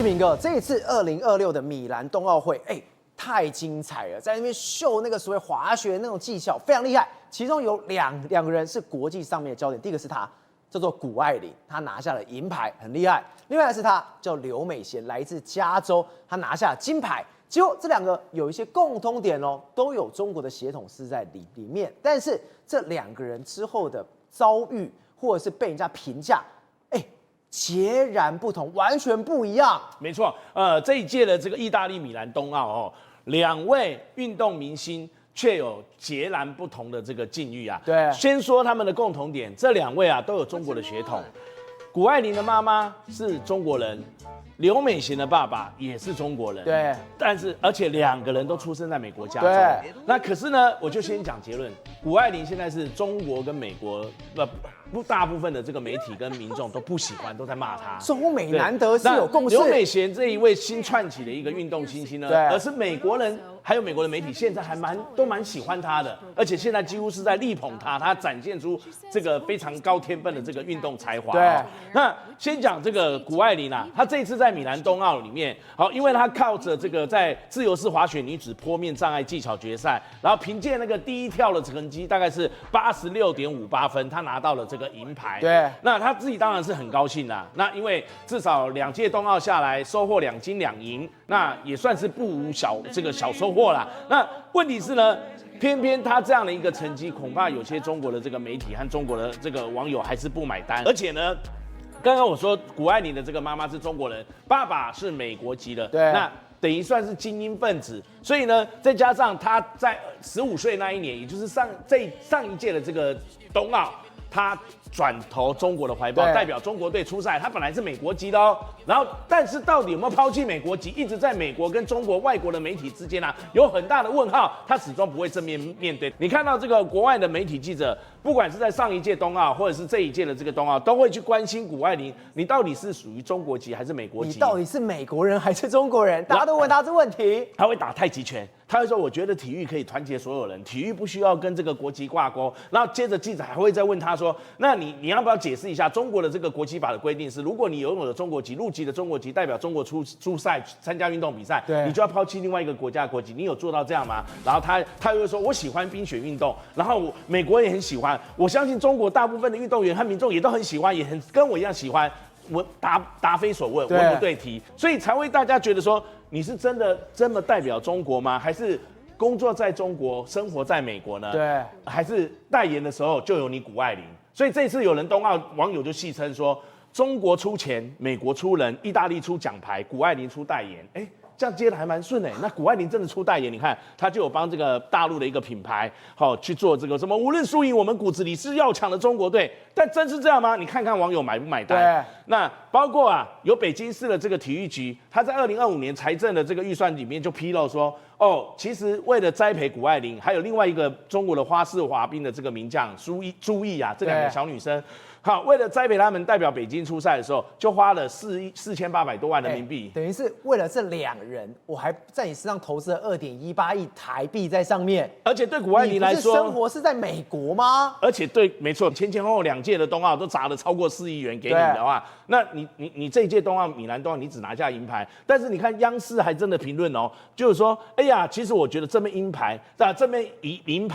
明哥，这一次2026的米兰冬奥会，太精彩了，在那边秀那个所谓滑雪那种技巧，非常厉害。其中有两个人是国际上面的焦点，第一个是他，叫做谷爱凌，他拿下了银牌，很厉害。另外是他叫刘美贤，来自加州，他拿下了金牌。结果这两个有一些共通点哦，都有中国的血统是在里面，但是这两个人之后的遭遇，或者是被人家评价，截然不同，完全不一样。没错，这一届的这个意大利米兰冬奥哦，两位运动明星却有截然不同的这个境遇啊。对，先说他们的共同点，这两位啊都有中国的血统。谷爱凌的妈妈是中国人，刘美贤的爸爸也是中国人。对，而且两个人都出生在美国加州。对，那可是呢，我就先讲结论，谷爱凌现在是中国跟美国大部分的这个媒体跟民众都不喜欢，都在骂他。中美难得是有共识。刘美贤这一位新串起的一个运动新星呢，而是美国人还有美国的媒体现在都蛮喜欢他的，而且现在几乎是在力捧他，他展现出这个非常高天分的这个运动才华。对，那先讲这个谷爱凌啊，她这一次在米兰冬奥里面，因为她靠着这个在自由式滑雪女子坡面障碍技巧决赛，然后凭借那个第一跳的成绩大概是86.58分，她拿到了这个银牌。对，那她自己当然是很高兴啦。那因为至少2届冬奥下来，收获2金2银，那也算是不无小收获啦。那问题是呢，偏偏她这样的一个成绩，恐怕有些中国的这个媒体和中国的这个网友还是不买单，而且呢。刚刚我说谷爱凌的这个妈妈是中国人，爸爸是美国籍的，对，那等于算是精英分子，所以呢，再加上他在15岁那一年，也就是上一届的这个冬奥，他转投中国的怀抱，代表中国队出赛。他本来是美国籍的哦，然后但是到底有没有抛弃美国籍，一直在美国跟中国外国的媒体之间啊，有很大的问号，他始终不会正面面对。你看到这个国外的媒体记者，不管是在上一届冬奥或者是这一届的这个冬奥，都会去关心谷爱凌，你到底是属于中国籍还是美国籍？你到底是美国人还是中国人？大家都问他这问题。他会打太极拳。他会说：“我觉得体育可以团结所有人，体育不需要跟这个国籍挂钩。”然后接着记者还会再问他说：“那你要不要解释一下中国的这个国旗法的规定是，如果你拥有了中国籍，入籍的中国籍，代表中国出赛参加运动比赛，你就要抛弃另外一个国家的国籍，你有做到这样吗？”然后他又说：“我喜欢冰雪运动，然后美国也很喜欢，我相信中国大部分的运动员和民众也都很喜欢，也很跟我一样喜欢。”我答非所问，文不对题，所以才会大家觉得说你是真的这么代表中国吗？还是工作在中国，生活在美国呢？对，还是代言的时候就有你谷爱凌？所以这次有人冬奥网友就戏称说，中国出钱，美国出人，意大利出奖牌，谷爱凌出代言，这样接的还蛮顺哎。那谷爱凌真的出代言，你看她就有帮这个大陆的一个品牌，去做这个什么无论输赢，我们骨子里是要强的中国队。但真是这样吗？你看看网友买不买单？对。那包括有北京市的这个体育局，他在2025年财政的这个预算里面就披露说，其实为了栽培谷爱凌，还有另外一个中国的花式滑冰的这个名将朱毅啊，这两个小女生。好，为了栽培他们代表北京出赛的时候，就花了4800多万人民币，等于是为了这两人，我还在你身上投资了2.18亿台币在上面。而且对谷爱凌来说，生活是在美国吗？而且对，没错，前后2届的冬奥都砸了超过4亿元给你的话，那你这一届冬奥米兰冬奥你只拿下银牌，但是你看央视还真的评论就是说，其实我觉得这枚银牌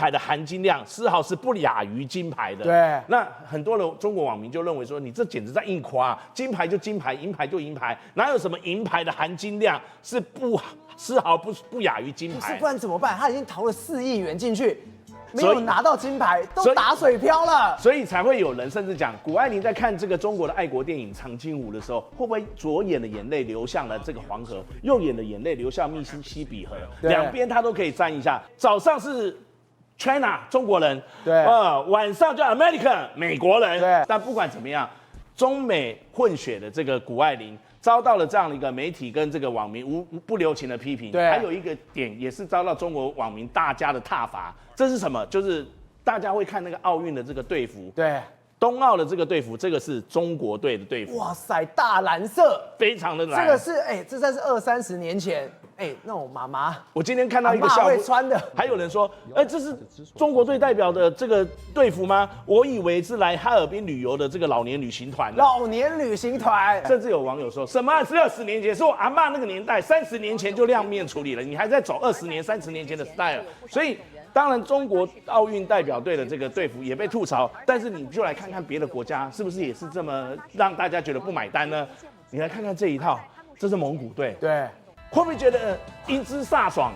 的含金量丝毫是不亚于金牌的。对，那很多的中国网民就认为说，你这简直在硬夸，金牌就金牌，银牌就银牌，哪有什么银牌的含金量是丝毫不亚于金牌？不然怎么办？他已经投了4亿元进去。没有拿到金牌，都打水漂了，所以才会有人甚至讲，谷爱凌在看这个中国的爱国电影《长津湖》的时候，会不会左眼的眼泪流向了这个黄河，右眼的眼泪流向密西西比河，两边他都可以沾一下。早上是 China 中国人，晚上叫 American 美国人，但不管怎么样，中美混血的这个谷爱凌。遭到了这样的一个媒体跟这个网民不留情的批评，还有一个点也是遭到中国网民大家的挞伐，这是什么？就是大家会看那个奥运的这个队服，冬奥的这个队服，这个是中国队的队服，哇塞，大蓝色，非常的蓝，这个是这算是20-30年前那种妈妈，我今天看到一个阿嬷笑话会穿的，还有人说，这是中国队代表的这个队服吗？我以为是来哈尔滨旅游的这个老年旅行团。老年旅行团，甚至有网友说，什么是20年前？是我阿嬷那个年代，30年前就亮面处理了，你还在走20年、30年前的 style。所以，当然中国奥运代表队的这个队服也被吐槽，但是你就来看看别的国家是不是也是这么让大家觉得不买单呢？你来看看这一套，这是蒙古队，对，会不会觉得英姿飒爽，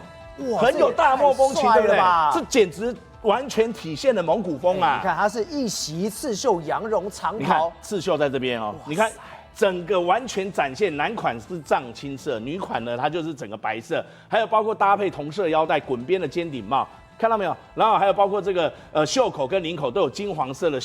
哇很有大漠风情，对不对？吧？这简直完全体现了蒙古风啊！你看，它是一袭刺绣羊绒长你看袍，刺绣在这边哦，你看整个完全展现，男款是藏青色，女款呢它就是整个白色，还有包括搭配同色腰带、滚边的尖顶帽。看到没有？然后还有包括这个袖口跟领口都有金黄色的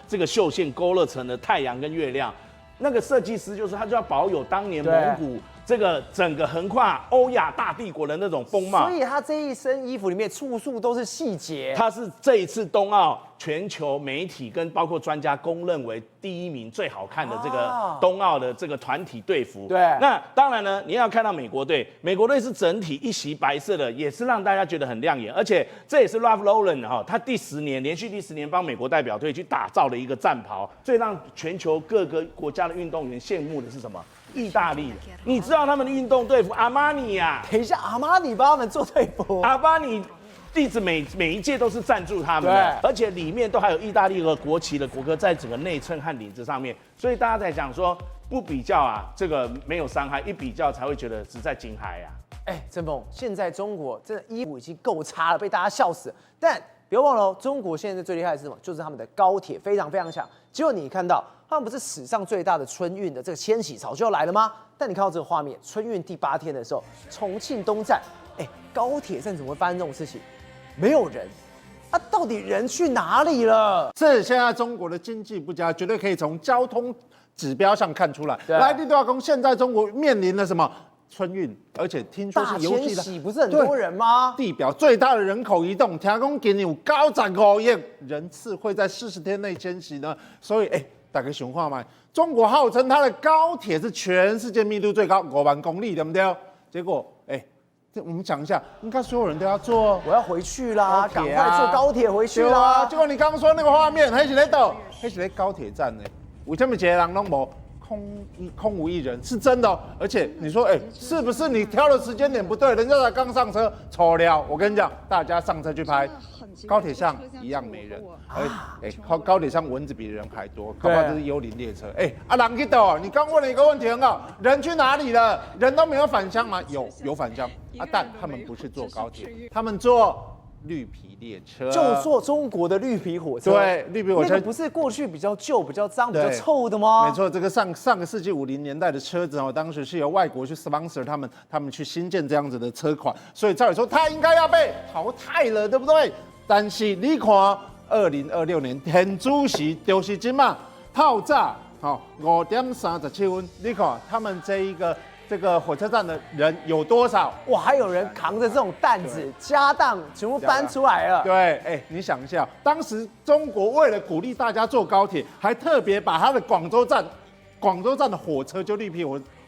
这个绣线勾勒成了太阳跟月亮。那个设计师就是他就要保有当年蒙古这个整个横跨欧亚大帝国的那种风貌，所以他这一身衣服里面处处都是细节。他是这一次冬奥全球媒体跟包括专家公认为第1名最好看的这个冬奥的这个团体队服。对，那当然呢，你要看到美国队，美国队是整体一袭白色的，也是让大家觉得很亮眼，而且这也是 Ralph Lauren 哈，他连续第10年帮美国代表队去打造的一个战袍。最让全球各个国家的运动员羡慕的是什么？意大利，你知道他们的运动队服阿玛尼呀？等一下，阿玛尼帮他们做队服，阿玛尼一直每一届都是赞助他们的，而且里面都还有意大利的国旗的国歌在整个内衬和领子上面，所以大家在讲说不比较啊，这个没有伤害，一比较才会觉得实在惊骇啊。郑峰，现在中国这衣服已经够差了，被大家笑死了。但不要忘了哦，中国现在最厉害的是什么？就是他们的高铁非常非常强。结果你看到他们不是史上最大的春运的这个迁徙潮就要来了吗？但你看到这个画面，春运第8天的时候，重庆东站，高铁站怎么会发生这种事情？没有人，到底人去哪里了？这现在中国的经济不佳，绝对可以从交通指标上看出来。来，李大公，现在中国面临了什么？春运，而且听说是大迁徙，不是很多人吗？地表最大的人口移动，听说今年有95亿人次会在40天内迁徙呢。所以，大家想看嘛，中国号称它的高铁是全世界密度最高，5万公里，对不对？结果，我们讲一下，应该所有人都要坐，我要回去啦，赶快坐高铁回去啦。结果你刚刚说那个画面，还是在倒，还是在高铁站呢？为什么这些人都没？空无一人是真的哦，而且你说，是不是你挑的时间点不对？人家才刚上车，丑了。我跟你讲，大家上车去拍，高铁上一样没人，高铁上蚊子比人还多，搞不好这是幽灵列车。人去倒，你刚问了一个问题很好，人去哪里了？人都没有返乡吗？有返乡但他们不是坐高铁，他们坐绿皮列车，就坐中国的绿皮火车。对，绿皮火车那个不是过去比较旧、比较脏、比较臭的吗？没错，这个上个世纪50年代的车子哦，当时是由外国去 sponsor 他们去新建这样子的车款，所以照理说它应该要被淘汰了，对不对？但是你看，2026年天主席就是今嘛套炸5点37分，你看他们这个火车站的人有多少？哇，还有人扛着这种担子、家当全部搬出来了。对，你想一下，当时中国为了鼓励大家坐高铁，还特别把它的广州站的火车，就绿皮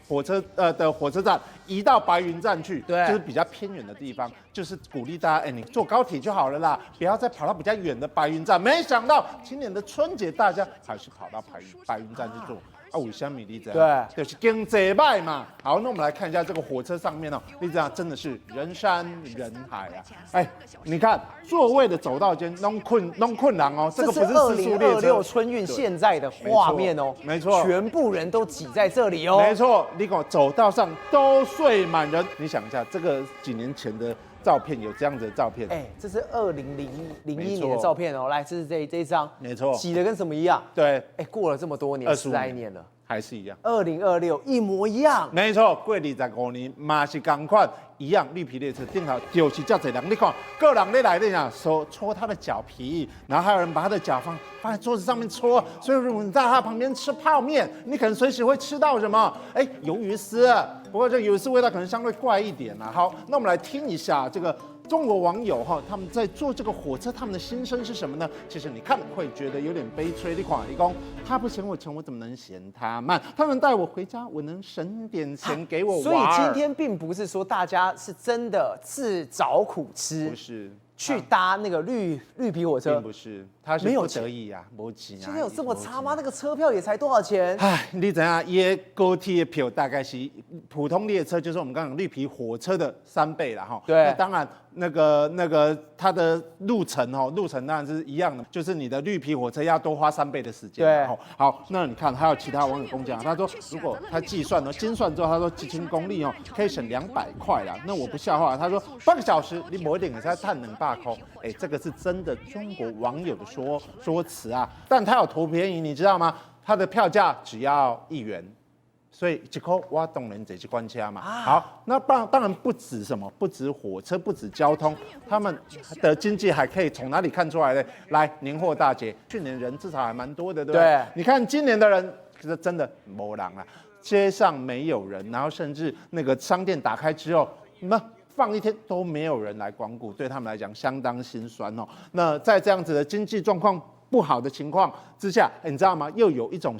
火车的火车站移到白云站去，对，就是比较偏远的地方，就是鼓励大家，你坐高铁就好了啦，不要再跑到比较远的白云站。没想到今年的春节，大家还是跑到白云站去坐。为什么你这样？对，就是经济歹嘛。好，那我们来看一下这个火车上面哦，你这样真的是人山人海啊！你看座位的走道间弄困难哦，这个不是2026春运现在的画面哦，没错，全部人都挤在这里哦，没错，你看走道上都睡满人，你想一下，这个几年前的照片有这样子的照片，这是2001年的照片哦，来，这是这一张，没错，挤得跟什么一样？对，过了这么多年，12年了。还是一样，2026一模一样，没错，过25年嘛是同款一样，绿皮列车顶头就是这侪人，你看，个人在来的呀，搓他的脚皮，然后还有人把他的脚放在桌子上面搓，所以如果你在他旁边吃泡面，你可能随时会吃到什么？鱿鱼丝，不过这鱿鱼丝味道可能相对怪一点啦。好，那我们来听一下这个中国网友他们在坐这个火车，他们的心声是什么呢？其实你看会觉得有点悲催。你看，一共他不嫌我穷，我怎么能嫌他慢？他们带我回家，我能省点钱给我玩。所以今天并不是说大家是真的自找苦吃，不是去搭那个绿皮火车，并不是，他是不得已啊，没钱啊。现在有这么差吗？那个车票也才多少钱？唉，你怎样？耶，高铁票大概是普通列车，就是我们刚刚绿皮火车的3倍了哈。对，那当然，那个它的路程当然是一样的，就是你的绿皮火车要多花3倍的时间。对，好，那你看还有其他网友跟我讲，他说如果他计算精算之后，他说几千公里可以省200块啦。那我不笑话，他说8个小时你某一点也是要碳200块。哎，这个是真的中国网友的说辞啊，但他有图便宜，你知道吗？他的票价只要1元。所以一口我当然这去关卡嘛。好，那当然不止什么，不止火车，不止交通，他们的经济还可以从哪里看出来呢？来，年货大节，去年人至少还蛮多的，对不对？对，你看今年的人，真的没人啊，街上没有人，然后甚至那个商店打开之后，放一天都没有人来光顾，对他们来讲相当心酸哦。那在这样子的经济状况不好的情况之下，你知道吗？又有一种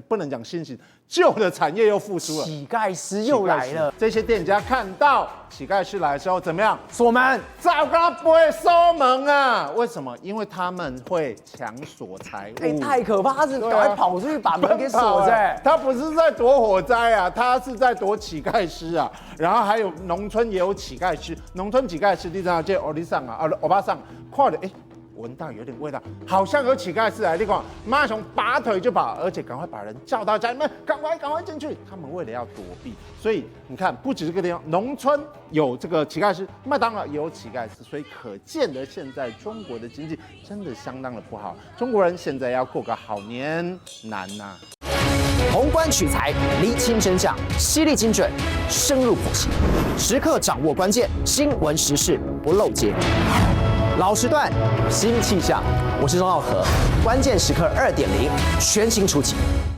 不能讲新型，旧的产业又复苏了。乞丐师又来了。这些店家看到乞丐师来的时候，怎么样？锁门，早刚不会收门啊？为什么？因为他们会抢锁财物。太可怕！他是赶快跑出去把门给锁着。他不是在躲火灾啊，他是在躲乞丐师啊。然后还有农村也有乞丐师，农村乞丐师，你知道这欧巴桑看了闻到有点味道，好像有乞丐师来，你看，马上拔腿就跑，而且赶快把人叫到家里面，赶快进去。他们为了要躲避，所以你看，不止这个地方，农村有这个乞丐师，麦当劳也有乞丐师，所以可见的现在中国的经济真的相当的不好。中国人现在要过个好年难呐。宏观取材，厘清真相，犀利精准，深入剖析，时刻掌握关键，新闻时事不漏接。老时段，新气象，我是钟浩和，关键时刻2.0全新出击。